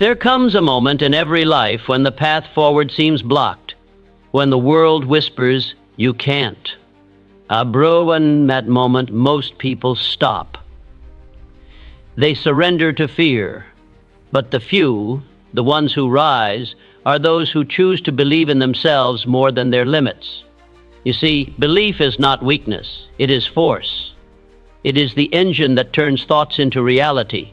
There comes a moment in every life when the path forward seems blocked, when the world whispers, "You can't." Bro, in that moment, most people stop. They surrender to fear. But the few, the ones who rise, are those who choose to believe in themselves more than their limits. You see, belief is not weakness, it is force. It is the engine that turns thoughts into reality.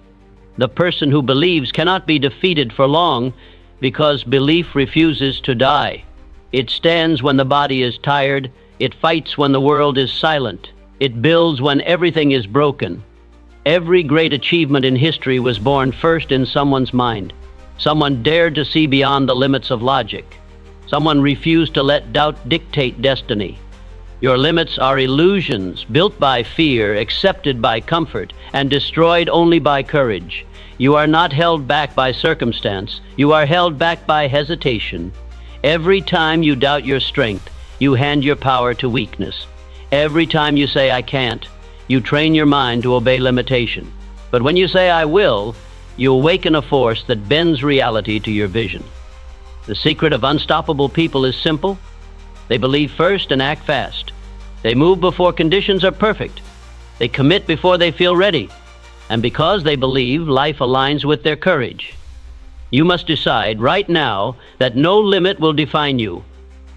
The person who believes cannot be defeated for long because belief refuses to die. It stands when the body is tired, it fights when the world is silent, it builds when everything is broken. Every great achievement in history was born first in someone's mind. Someone dared to see beyond the limits of logic. Someone refused to let doubt dictate destiny. Your limits are illusions built by fear, accepted by comfort, and destroyed only by courage. You are not held back by circumstance. You are held back by hesitation. Every time you doubt your strength, you hand your power to weakness. Every time you say, "I can't," you train your mind to obey limitation. But when you say, "I will," you awaken a force that bends reality to your vision. The secret of unstoppable people is simple. They believe first and act fast. They move before conditions are perfect. They commit before they feel ready. And because they believe, life aligns with their courage. You must decide right now that no limit will define you.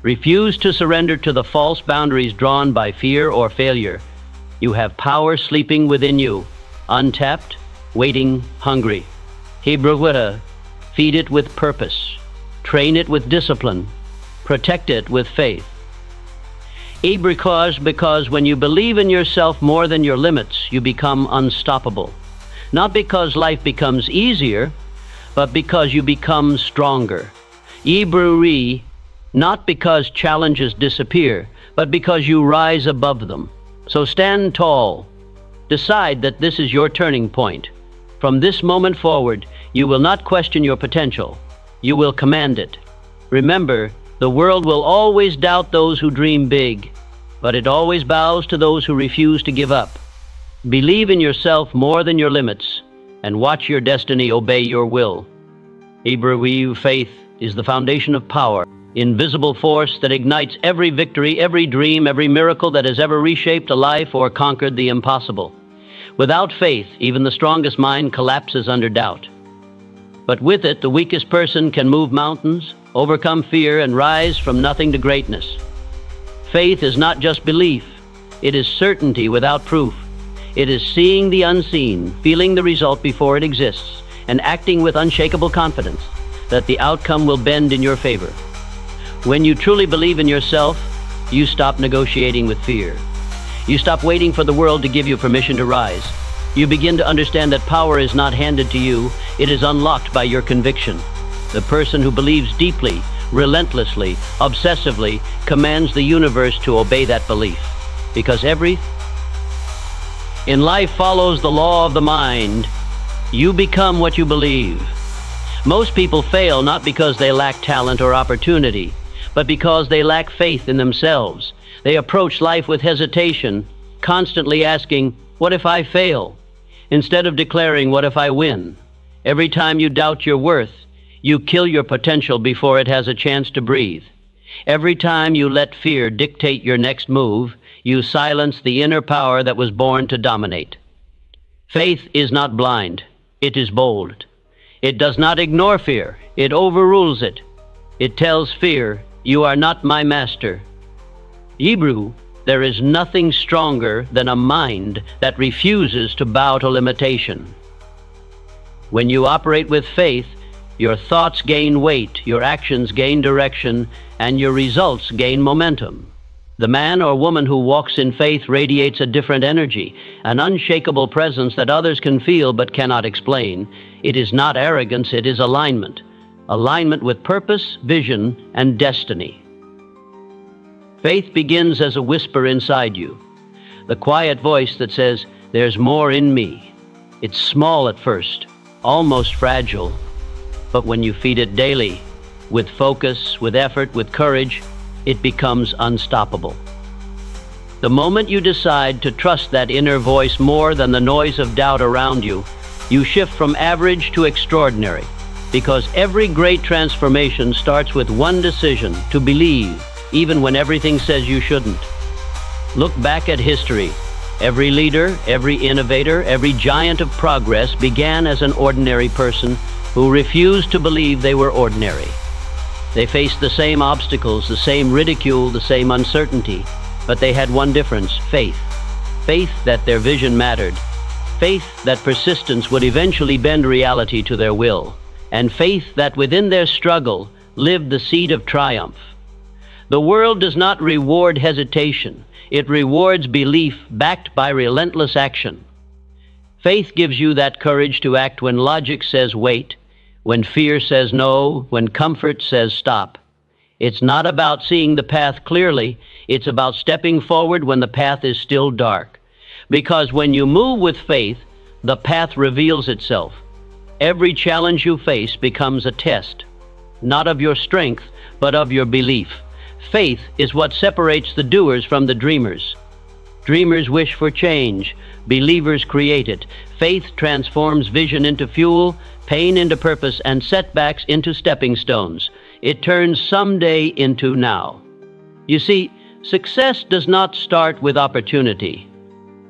Refuse to surrender to the false boundaries drawn by fear or failure. You have power sleeping within you, untapped, waiting, hungry. Hebrew, feed it with purpose. Train it with discipline. Protect it with faith. Because when you believe in yourself more than your limits, you become unstoppable. Not because life becomes easier, but because you become stronger. Ibru, not because challenges disappear, but because you rise above them. So stand tall. Decide that this is your turning point. From this moment forward, you will not question your potential. You will command it. Remember, the world will always doubt those who dream big, but it always bows to those who refuse to give up. Believe in yourself more than your limits, and watch your destiny obey your will. Hebrew faith is the foundation of power, invisible force that ignites every victory, every dream, every miracle that has ever reshaped a life or conquered the impossible. Without faith, even the strongest mind collapses under doubt. But with it, the weakest person can move mountains, overcome fear, and rise from nothing to greatness. Faith is not just belief. It is certainty without proof. It is seeing the unseen, feeling the result before it exists, and acting with unshakable confidence that the outcome will bend in your favor. When you truly believe in yourself, you stop negotiating with fear. You stop waiting for the world to give you permission to rise. You begin to understand that power is not handed to you, it is unlocked by your conviction. The person who believes deeply, relentlessly, obsessively, commands the universe to obey that belief. Because in life follows the law of the mind. You become what you believe. Most people fail not because they lack talent or opportunity, but because they lack faith in themselves. They approach life with hesitation, constantly asking, "What if I fail?" instead of declaring, "What if I win?" Every time you doubt your worth, you kill your potential before it has a chance to breathe. Every time you let fear dictate your next move, you silence the inner power that was born to dominate. Faith is not blind, it is bold. It does not ignore fear, it overrules it. It tells fear, "You are not my master." Hebrew, there is nothing stronger than a mind that refuses to bow to limitation. When you operate with faith, your thoughts gain weight, your actions gain direction, and your results gain momentum. The man or woman who walks in faith radiates a different energy, an unshakable presence that others can feel but cannot explain. It is not arrogance, it is alignment. Alignment with purpose, vision, and destiny. Faith begins as a whisper inside you, the quiet voice that says, "There's more in me." It's small at first, almost fragile, but when you feed it daily, with focus, with effort, with courage, it becomes unstoppable. The moment you decide to trust that inner voice more than the noise of doubt around you, you shift from average to extraordinary. because every great transformation starts with one decision: to believe, even when everything says you shouldn't. Look back at history. Every leader, every innovator, every giant of progress began as an ordinary person who refused to believe they were ordinary. They faced the same obstacles, the same ridicule, the same uncertainty, but they had one difference: faith. Faith that their vision mattered. Faith that persistence would eventually bend reality to their will. And faith that within their struggle lived the seed of triumph. The world does not reward hesitation. It rewards belief backed by relentless action. Faith gives you that courage to act when logic says wait, when fear says no, when comfort says stop. It's not about seeing the path clearly. It's about stepping forward when the path is still dark. Because when you move with faith, the path reveals itself. Every challenge you face becomes a test, not of your strength, but of your belief. Faith is what separates the doers from the dreamers. Dreamers wish for change. Believers create it. Faith transforms vision into fuel, pain into purpose, and setbacks into stepping stones. It turns someday into now. You see, success does not start with opportunity.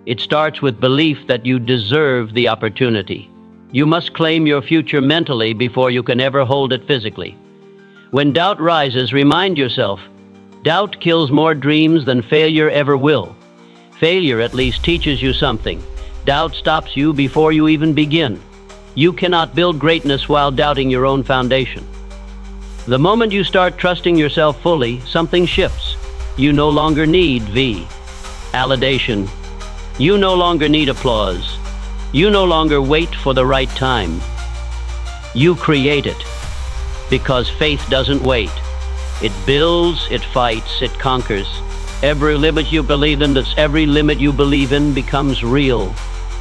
It starts with belief that you deserve the opportunity. You must claim your future mentally before you can ever hold it physically. When doubt rises, remind yourself, doubt kills more dreams than failure ever will. Failure at least teaches you something. Doubt stops you before you even begin. You cannot build greatness while doubting your own foundation. The moment you start trusting yourself fully, something shifts. You no longer need validation. You no longer need applause. You no longer wait for the right time. You create it, because faith doesn't wait. It builds, it fights, it conquers. Every limit you believe in, every limit you believe in becomes real.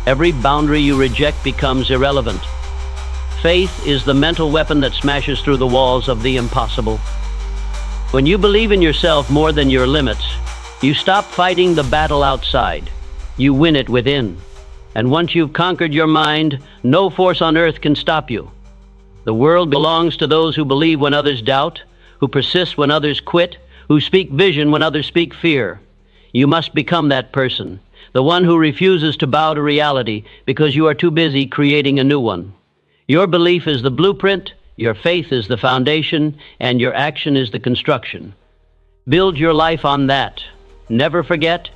Every boundary you reject becomes irrelevant. Faith is the mental weapon that smashes through the walls of the impossible. When you believe in yourself more than your limits, you stop fighting the battle outside. You win it within. And once you've conquered your mind, no force on earth can stop you. The world belongs to those who believe when others doubt, who persist when others quit, who speak vision when others speak fear. You must become that person, the one who refuses to bow to reality because you are too busy creating a new one. Your belief is the blueprint, your faith is the foundation, and your action is the construction. Build your life on that. Never forget,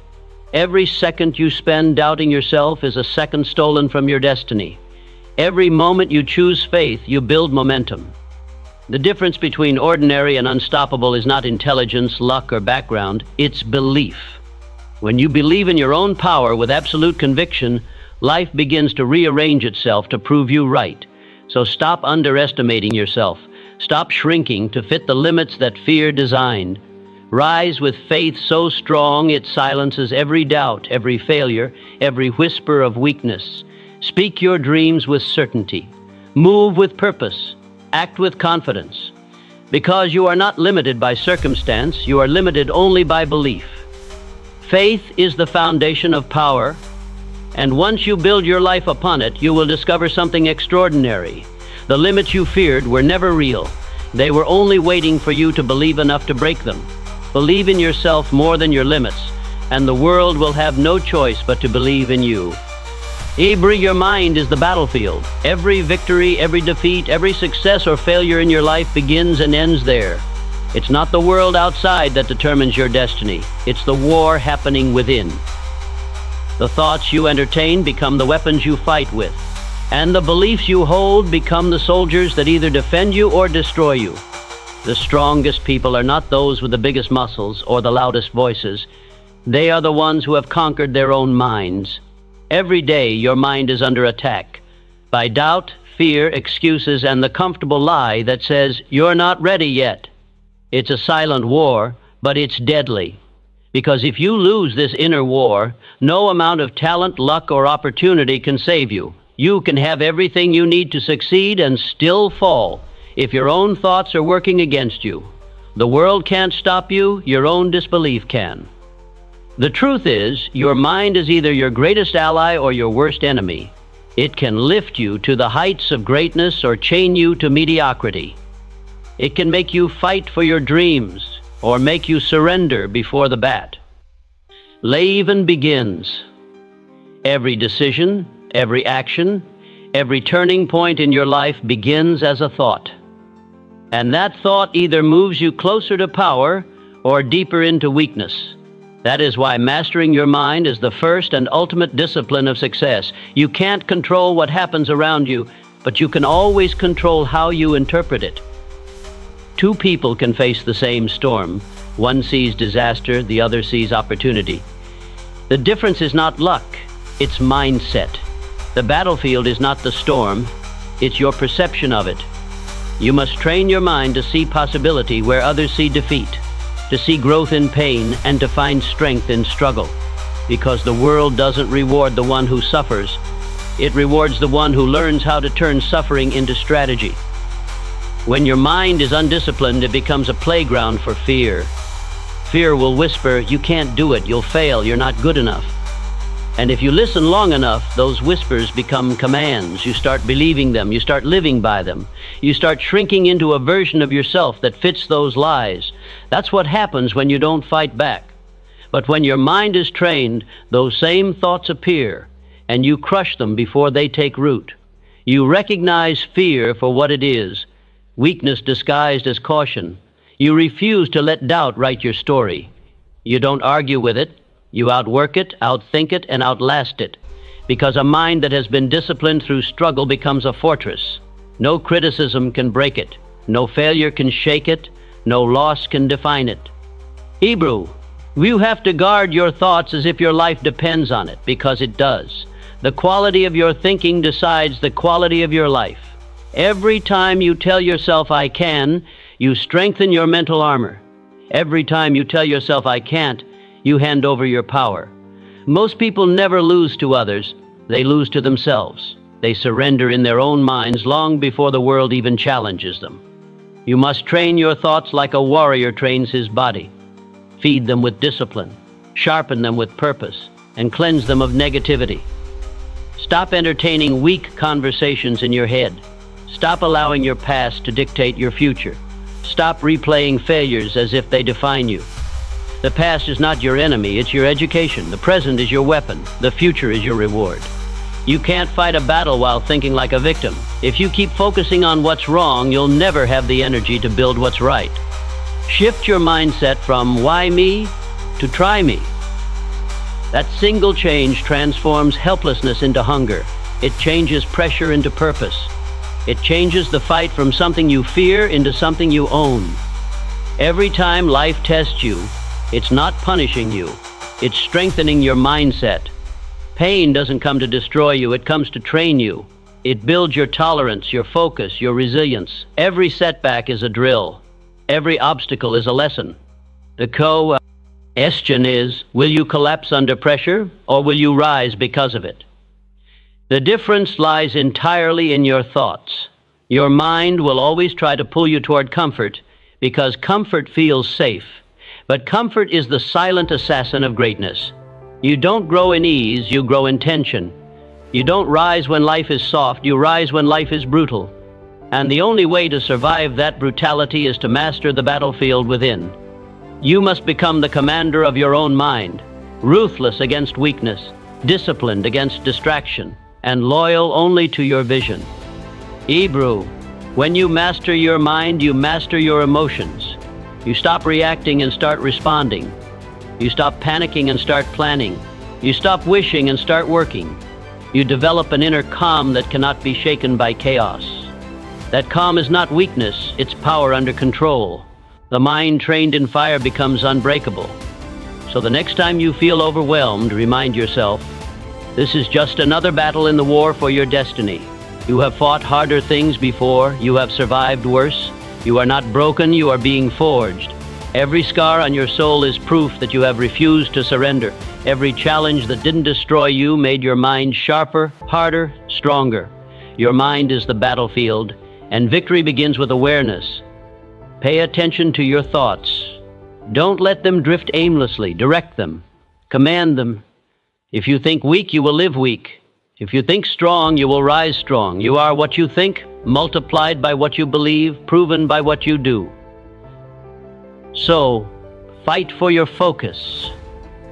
every second you spend doubting yourself is a second stolen from your destiny. Every moment you choose faith, you build momentum. The difference between ordinary and unstoppable is not intelligence, luck, or background. It's belief. When you believe in your own power with absolute conviction, life begins to rearrange itself to prove you right. So stop underestimating yourself. Stop shrinking to fit the limits that fear designed. Rise with faith so strong it silences every doubt, every failure, every whisper of weakness. Speak your dreams with certainty. Move with purpose. Act with confidence. Because you are not limited by circumstance, you are limited only by belief. Faith is the foundation of power, and once you build your life upon it, you will discover something extraordinary. The limits you feared were never real. They were only waiting for you to believe enough to break them. Believe in yourself more than your limits, and the world will have no choice but to believe in you. Your mind is the battlefield. Every victory, every defeat, every success or failure in your life begins and ends there. It's not the world outside that determines your destiny. It's the war happening within. The thoughts you entertain become the weapons you fight with, and the beliefs you hold become the soldiers that either defend you or destroy you. The strongest people are not those with the biggest muscles or the loudest voices. They are the ones who have conquered their own minds. Every day your mind is under attack by doubt, fear, excuses, and the comfortable lie that says you're not ready yet. It's a silent war, but it's deadly. Because if you lose this inner war, no amount of talent, luck, or opportunity can save you. You can have everything you need to succeed and still fall if your own thoughts are working against you. The world can't stop you, your own disbelief can. The truth is, your mind is either your greatest ally or your worst enemy. It can lift you to the heights of greatness or chain you to mediocrity. It can make you fight for your dreams or make you surrender before the bat. Leven begins. Every decision, every action, every turning point in your life begins as a thought. And that thought either moves you closer to power or deeper into weakness. That is why mastering your mind is the first and ultimate discipline of success. You can't control what happens around you, but you can always control how you interpret it. Two people can face the same storm. One sees disaster, the other sees opportunity. The difference is not luck, it's mindset. The battlefield is not the storm, it's your perception of it. You must train your mind to see possibility where others see defeat, to see growth in pain, and to find strength in struggle. Because the world doesn't reward the one who suffers, it rewards the one who learns how to turn suffering into strategy. When your mind is undisciplined, it becomes a playground for fear. Fear will whisper, "You can't do it, you'll fail, you're not good enough." And if you listen long enough, those whispers become commands. You start believing them, you start living by them. You start shrinking into a version of yourself that fits those lies. That's what happens when you don't fight back. But when your mind is trained, those same thoughts appear, and you crush them before they take root. You recognize fear for what it is, weakness disguised as caution. You refuse to let doubt write your story. You don't argue with it. You outwork it, outthink it, and outlast it. Because a mind that has been disciplined through struggle becomes a fortress. No criticism can break it. No failure can shake it. No loss can define it. Hebrew, you have to guard your thoughts as if your life depends on it, because it does. The quality of your thinking decides the quality of your life. Every time you tell yourself, "I can," you strengthen your mental armor. Every time you tell yourself, "I can't," you hand over your power. Most people never lose to others, they lose to themselves. They surrender in their own minds long before the world even challenges them. You must train your thoughts like a warrior trains his body. Feed them with discipline, sharpen them with purpose, and cleanse them of negativity. Stop entertaining weak conversations in your head. Stop allowing your past to dictate your future. Stop replaying failures as if they define you. The past is not your enemy, it's your education. The present is your weapon. The future is your reward. You can't fight a battle while thinking like a victim. If you keep focusing on what's wrong, you'll never have the energy to build what's right. Shift your mindset from "why me" to "try me." That single change transforms helplessness into hunger. It changes pressure into purpose. It changes the fight from something you fear into something you own. Every time life tests you, it's not punishing you, it's strengthening your mindset. Pain doesn't come to destroy you, it comes to train you. It builds your tolerance, your focus, your resilience. Every setback is a drill. Every obstacle is a lesson. The question is, will you collapse under pressure or will you rise because of it? The difference lies entirely in your thoughts. Your mind will always try to pull you toward comfort because comfort feels safe. But comfort is the silent assassin of greatness. You don't grow in ease, you grow in tension. You don't rise when life is soft, you rise when life is brutal. And the only way to survive that brutality is to master the battlefield within. You must become the commander of your own mind, ruthless against weakness, disciplined against distraction, and loyal only to your vision. Hebrew, when you master your mind, you master your emotions. You stop reacting and start responding. You stop panicking and start planning. You stop wishing and start working. You develop an inner calm that cannot be shaken by chaos. That calm is not weakness, it's power under control. The mind trained in fire becomes unbreakable. So the next time you feel overwhelmed, remind yourself, this is just another battle in the war for your destiny. You have fought harder things before, you have survived worse. You are not broken, you are being forged. Every scar on your soul is proof that you have refused to surrender. Every challenge that didn't destroy you made your mind sharper, harder, stronger. Your mind is the battlefield, and victory begins with awareness. Pay attention to your thoughts. Don't let them drift aimlessly. Direct them. Command them. If you think weak, you will live weak. If you think strong, you will rise strong. You are what you think, multiplied by what you believe, proven by what you do. So, fight for your focus.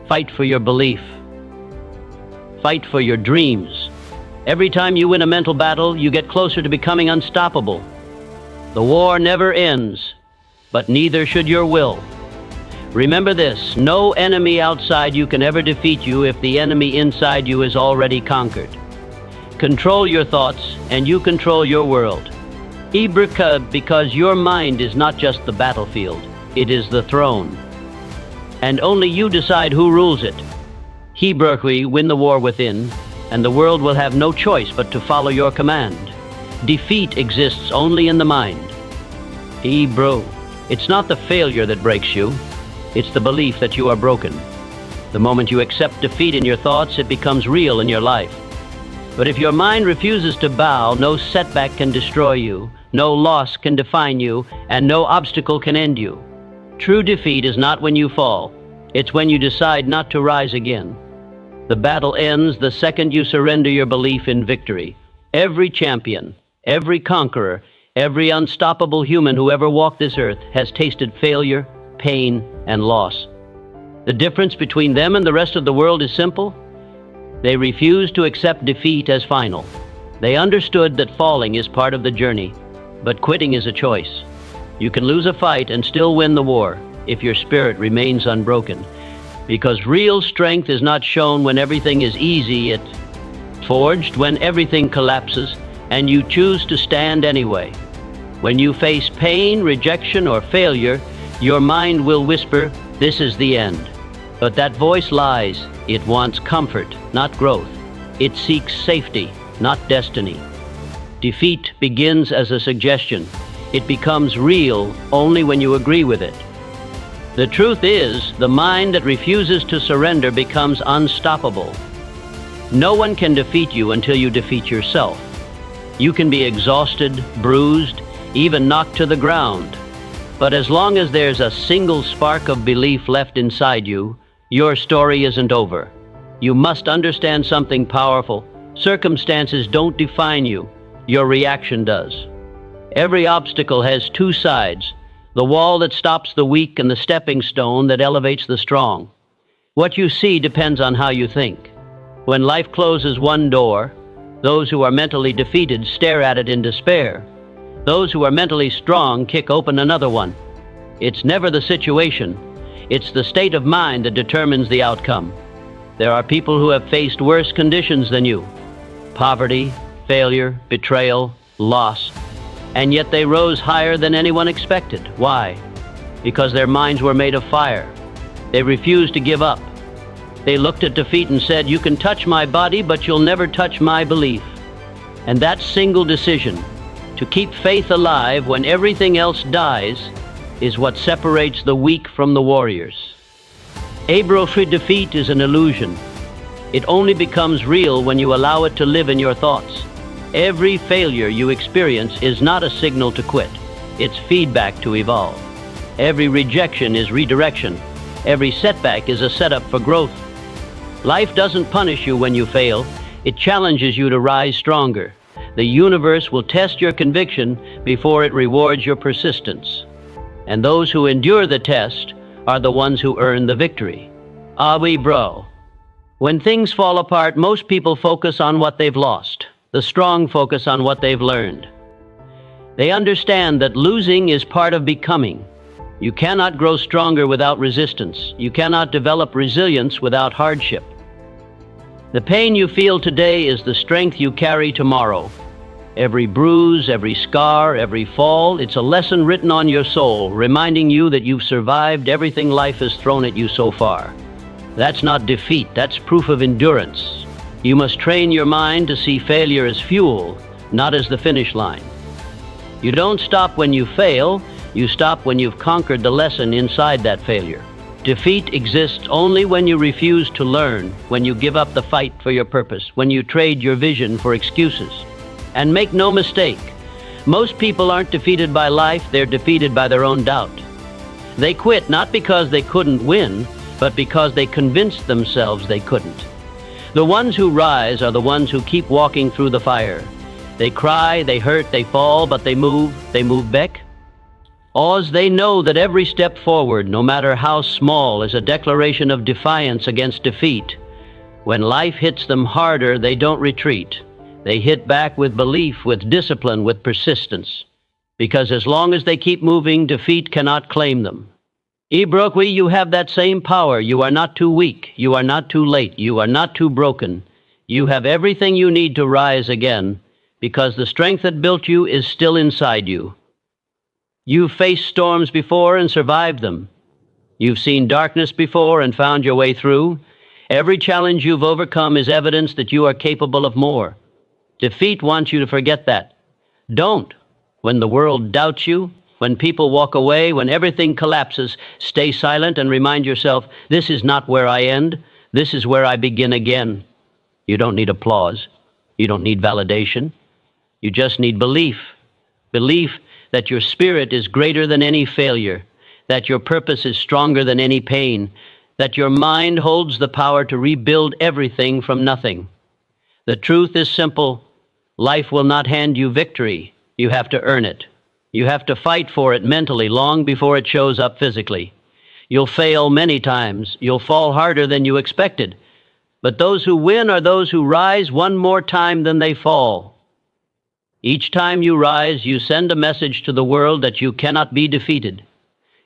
Fight for your belief. Fight for your dreams. Every time you win a mental battle, you get closer to becoming unstoppable. The war never ends, but neither should your will. Remember this: no enemy outside you can ever defeat you if the enemy inside you is already conquered. Control your thoughts, and you control your world. Because your mind is not just the battlefield, it is the throne. And only you decide who rules it. Win the war within, and the world will have no choice but to follow your command. Defeat exists only in the mind. It's not the failure that breaks you. It's the belief that you are broken. The moment you accept defeat in your thoughts, it becomes real in your life. But if your mind refuses to bow, no setback can destroy you, no loss can define you, and no obstacle can end you. True defeat is not when you fall. It's when you decide not to rise again. The battle ends the second you surrender your belief in victory. Every champion, every conqueror, every unstoppable human who ever walked this earth has tasted failure, pain, and loss. The difference between them and the rest of the world is simple. They refused to accept defeat as final. They understood that falling is part of the journey, but quitting is a choice. You can lose a fight and still win the war if your spirit remains unbroken. Because real strength is not shown when everything is easy, it's forged when everything collapses and you choose to stand anyway. When you face pain, rejection, or failure, your mind will whisper, "This is the end." But that voice lies. It wants comfort, not growth. It seeks safety, not destiny. Defeat begins as a suggestion. It becomes real only when you agree with it. The truth is, the mind that refuses to surrender becomes unstoppable. No one can defeat you until you defeat yourself. You can be exhausted, bruised, even knocked to the ground. But as long as there's a single spark of belief left inside you, your story isn't over. You must understand something powerful. Circumstances don't define you. Your reaction does. Every obstacle has two sides: the wall that stops the weak and the stepping stone that elevates the strong. What you see depends on how you think. When life closes one door, those who are mentally defeated stare at it in despair. Those who are mentally strong kick open another one. It's never the situation. It's the state of mind that determines the outcome. There are people who have faced worse conditions than you: poverty, failure, betrayal, loss. And yet they rose higher than anyone expected. Why? Because their minds were made of fire. They refused to give up. They looked at defeat and said, "You can touch my body, but you'll never touch my belief." And that single decision, to keep faith alive when everything else dies, is what separates the weak from the warriors. Defeat is an illusion. It only becomes real when you allow it to live in your thoughts. Every failure you experience is not a signal to quit. It's feedback to evolve. Every rejection is redirection. Every setback is a setup for growth. Life doesn't punish you when you fail. It challenges you to rise stronger. The universe will test your conviction before it rewards your persistence. And those who endure the test are the ones who earn the victory. When things fall apart, most people focus on what they've lost. The strong focus on what they've learned. They understand that losing is part of becoming. You cannot grow stronger without resistance. You cannot develop resilience without hardship. The pain you feel today is the strength you carry tomorrow. Every bruise, every scar, every fall, it's a lesson written on your soul, reminding you that you've survived everything life has thrown at you so far. That's not defeat, that's proof of endurance. You must train your mind to see failure as fuel, not as the finish line. You don't stop when you fail, you stop when you've conquered the lesson inside that failure. Defeat exists only when you refuse to learn, when you give up the fight for your purpose, when you trade your vision for excuses. And make no mistake, most people aren't defeated by life, they're defeated by their own doubt. They quit not because they couldn't win, but because they convinced themselves they couldn't. The ones who rise are the ones who keep walking through the fire. They cry, they hurt, they fall, but they move back. As they know that every step forward, no matter how small, is a declaration of defiance against defeat. When life hits them harder, they don't retreat. They hit back with belief, with discipline, with persistence. Because as long as they keep moving, defeat cannot claim them. Ibrokwi, you have that same power. You are not too weak. You are not too late. You are not too broken. You have everything you need to rise again, because the strength that built you is still inside you. You've faced storms before and survived them. You've seen darkness before and found your way through. Every challenge you've overcome is evidence that you are capable of more. Defeat wants you to forget that. Don't. When the world doubts you, when people walk away, when everything collapses, stay silent and remind yourself, this is not where I end. This is where I begin again. You don't need applause. You don't need validation. You just need belief. Belief that your spirit is greater than any failure, that your purpose is stronger than any pain, that your mind holds the power to rebuild everything from nothing. The truth is simple. Life will not hand you victory. You have to earn it. You have to fight for it mentally long before it shows up physically. You'll fail many times. You'll fall harder than you expected. But those who win are those who rise one more time than they fall. Each time you rise, you send a message to the world that you cannot be defeated.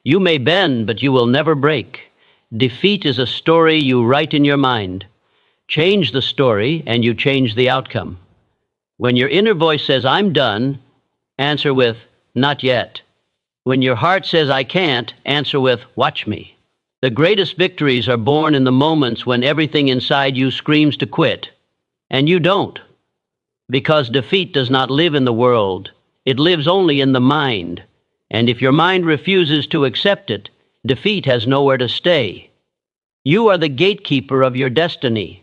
You may bend, but you will never break. Defeat is a story you write in your mind. Change the story, and you change the outcome. When your inner voice says, I'm done, answer with, not yet. When your heart says, I can't, answer with, watch me. The greatest victories are born in the moments when everything inside you screams to quit. And you don't. Because defeat does not live in the world. It lives only in the mind. And if your mind refuses to accept it, defeat has nowhere to stay. You are the gatekeeper of your destiny.